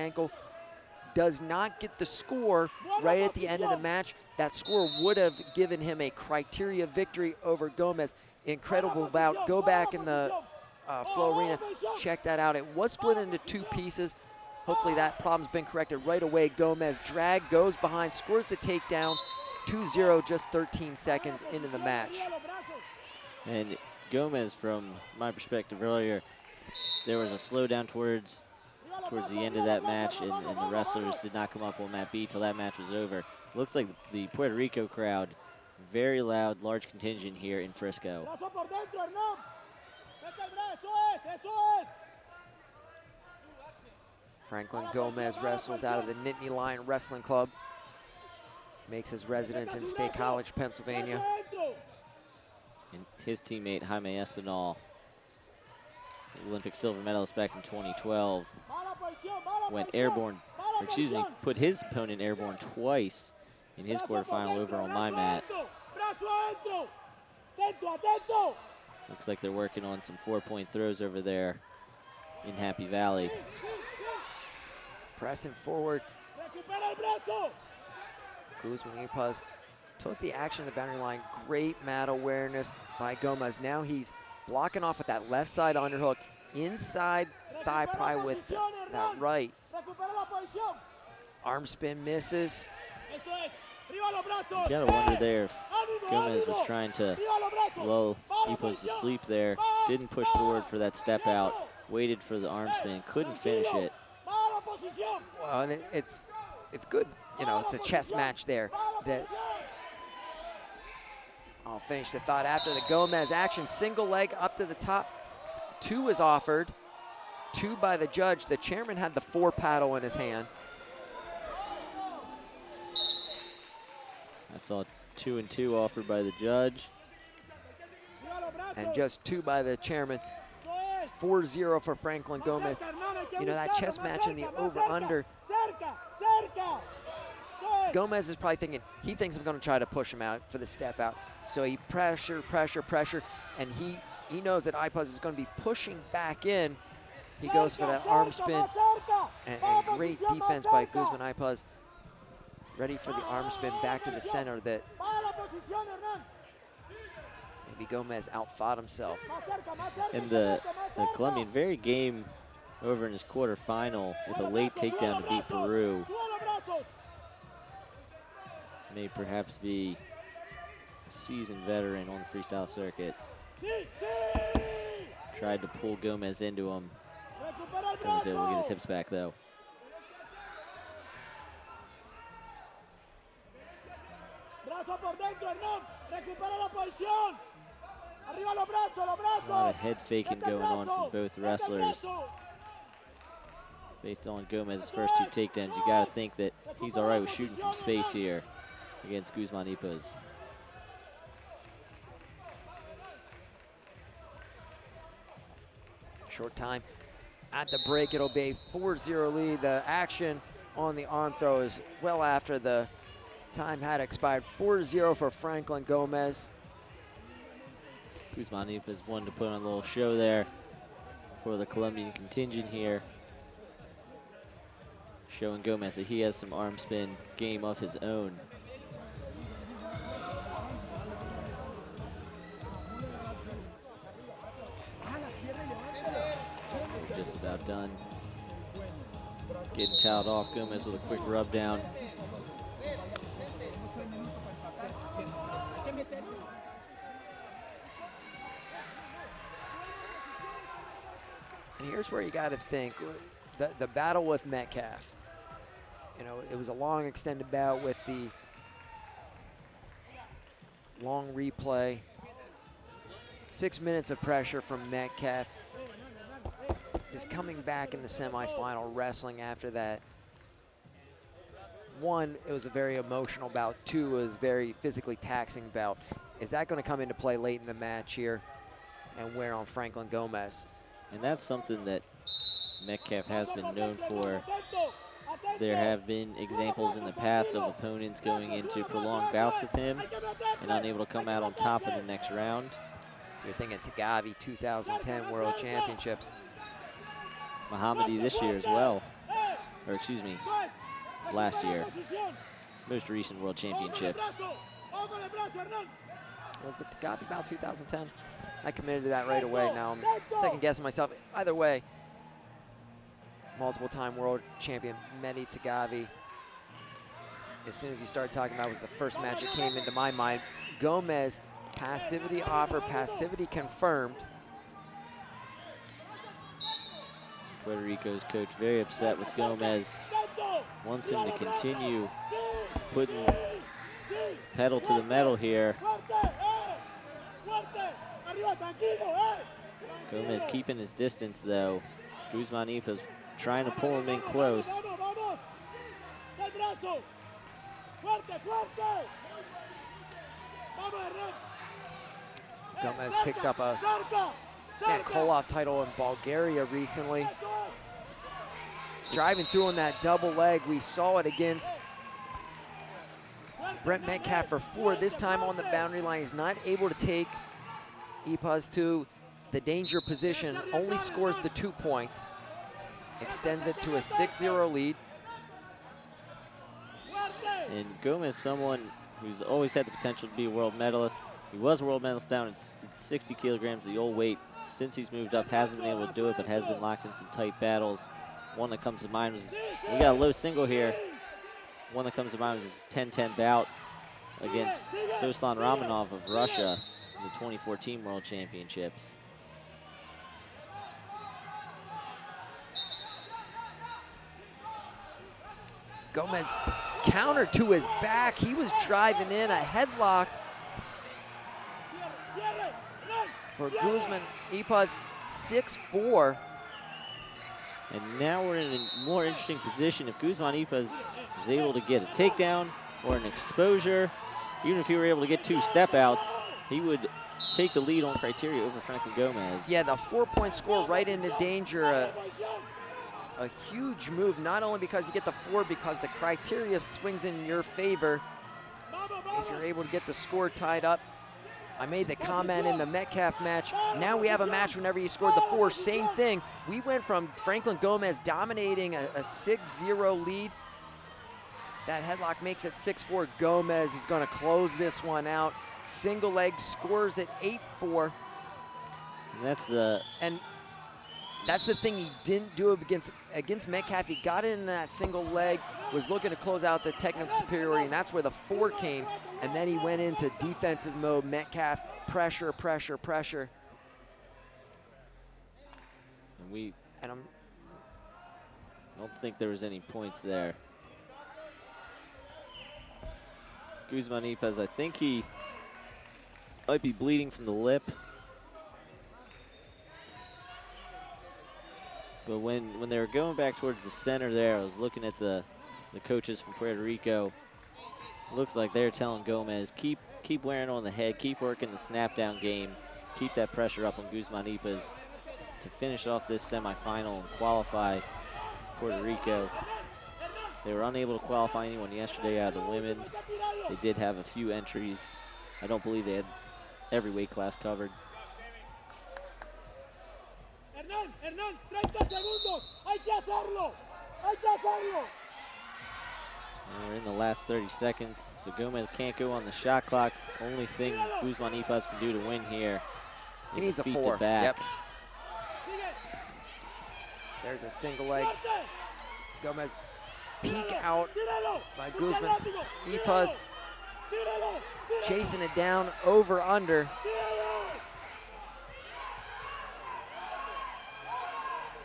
ankle, does not get the score right at the end of the match. That score would have given him a criteria victory over Gomez. Incredible bout. Go back in the Flow Arena, check that out. It was split into 2 pieces. Hopefully that problem's been corrected right away. Gomez drag, goes behind, scores the takedown. 2-0, just 13 seconds into the match. And Gomez, from my perspective earlier, there was a slowdown towards the end of that match, and the wrestlers did not come up on that beat till that match was over. Looks like the Puerto Rico crowd, very loud, large contingent here in Frisco. Franklin Gomez wrestles out of the Nittany Lion Wrestling Club. Makes his residence in State College, Pennsylvania. And his teammate, Jaime Espinal, Olympic silver medalist back in 2012, went airborne, or excuse me, put his opponent airborne twice in his quarterfinal over on my mat. Looks like they're working on some 4-point throws over there in Happy Valley. Pressing forward. Guzman IPUZ took the action at the boundary line. Great mat awareness by Gomez. Now he's blocking off with that left side underhook. Inside thigh pry with that right. Arm spin misses. You gotta wonder there if Gomez was trying to lull IPUZ to sleep there. Didn't push forward for that step out. Waited for the arm spin. Couldn't finish it. Well, and it's good. You know, it's a chess match there. That I'll finish the thought after the Gomez action. Single leg up to the top. 2 is offered. 2 by the judge. The chairman had the 4 paddle in his hand. I saw 2 and 2 offered by the judge. And just 2 by the chairman. 4-0 for Franklin Gomez. You know, that chess match in the over-under. Gomez is probably thinking, he thinks I'm going to try to push him out for the step out. So he pressure, and he knows that IPUZ is going to be pushing back in. He goes for that arm spin, and great defense by Guzman IPUZ. Ready for the arm spin back to the center that maybe Gomez outfought himself. And the Colombian very game over in his quarterfinal with a late takedown to beat Peru. May perhaps be a seasoned veteran on the freestyle circuit. Tried to pull Gomez into him. Gomez able to get his hips back though. A lot of head faking going on from both wrestlers. Based on Gomez's first 2 takedowns, you gotta think that he's all right with shooting from space here against Guzman IPUZ. Short time at the break. It'll be a 4-0 lead. The action on the arm throw is well after the time had expired. 4-0 for Franklin Gomez. Guzman IPUZ wanted to put on a little show there for the Colombian contingent here, showing Gomez that he has some arm spin game of his own. We're just about done. Getting toweled off. Gomez with a quick rub down. And here's where you got to think, the battle with Metcalf. You know, it was a long extended bout with the long replay. 6 minutes of pressure from Metcalf. Just coming back in the semifinal, wrestling after that. 1, it was a very emotional bout. 2, it was very physically taxing bout. Is that going to come into play late in the match here and wear on Franklin Gomez? And that's something that Metcalf has been known for. There have been examples in the past of opponents going into prolonged bouts with him and unable to come out on top in the next round. So you're thinking Tagavi 2010 World Championships. Muhammadi this year as well. or excuse me, last year. Most recent World Championships. Was the Tagavi bout 2010? I committed to that right away. Now I'm second guessing myself. Either way, multiple time world champion Mehdi Tagavi. As soon as you started talking about it, was the first match that came into my mind. Gomez, passivity offer, passivity confirmed. Puerto Rico's coach very upset with Gomez. Wants him to continue putting pedal to the metal here. Gomez keeping his distance though. GUZMAN IPUZ trying to pull him in close. Gomez picked up a Koloff title in Bulgaria recently. Driving through on that double leg. We saw it against Brent Metcalf for 4. This time on the boundary line, he's not able to take IPUZ to the danger position. Only scores the 2 points. Extends it to a 6-0 lead. And Gomez, someone who's always had the potential to be a world medalist. He was a world medalist down at 60 kilograms, the old weight. Since he's moved up, hasn't been able to do it, but has been locked in some tight battles. One that comes to mind was, we got a low single here. One that comes to mind was his 10-10 bout against Soslan Romanov of Russia in the 2014 World Championships. Gomez counter to his back. He was driving in a headlock for GUZMAN IPUZ, 6-4. And now we're in a more interesting position. If GUZMAN IPUZ is able to get a takedown or an exposure, even if he were able to get 2 step outs, he would take the lead on criteria over Franklin Gomez. Yeah, the 4-point score right into danger. A huge move, not only because you get the 4, because the criteria swings in your favor. If you're able to get the score tied up. I made the comment in the Metcalf match. Now we have a match whenever you scored the 4, same thing. We went from Franklin Gomez dominating a 6-0 lead. That headlock makes it 6-4. Gomez is gonna close this one out. Single leg scores at 8-4. And that's the thing he didn't do against Metcalf. He got in that single leg, was looking to close out the technical superiority, and that's where the 4 came. And then he went into defensive mode. Metcalf, pressure, pressure, pressure. I don't think there was any points there. GUZMAN IPUZ, I think he might be bleeding from the lip. But when they were going back towards the center there, I was looking at the coaches from Puerto Rico. Looks like they're telling Gomez, keep wearing on the head, keep working the snap down game, keep that pressure up on GUZMAN IPUZ to finish off this semifinal and qualify Puerto Rico. They were unable to qualify anyone yesterday out of the women. They did have a few entries. I don't believe they had every weight class covered. Hernán, 30 segundos, hay que hacerlo, hay que hacerlo. We're in the last 30 seconds, so Gomez can't go on the shot clock. Only thing GUZMAN IPUZ can do to win here He is needs a a feet 4. to back. Yep. There's a single leg. Gomez peek out by GUZMAN IPUZ. Chasing it down, over, under.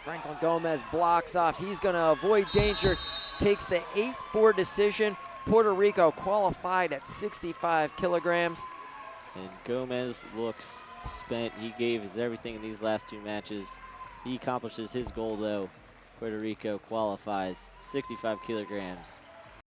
Franklin Gomez blocks off. He's going to avoid danger. Takes the 8-4 decision. Puerto Rico qualified at 65 kilograms. And Gomez looks spent. He gave his everything in these last 2 matches. He accomplishes his goal though. Puerto Rico qualifies 65 kilograms.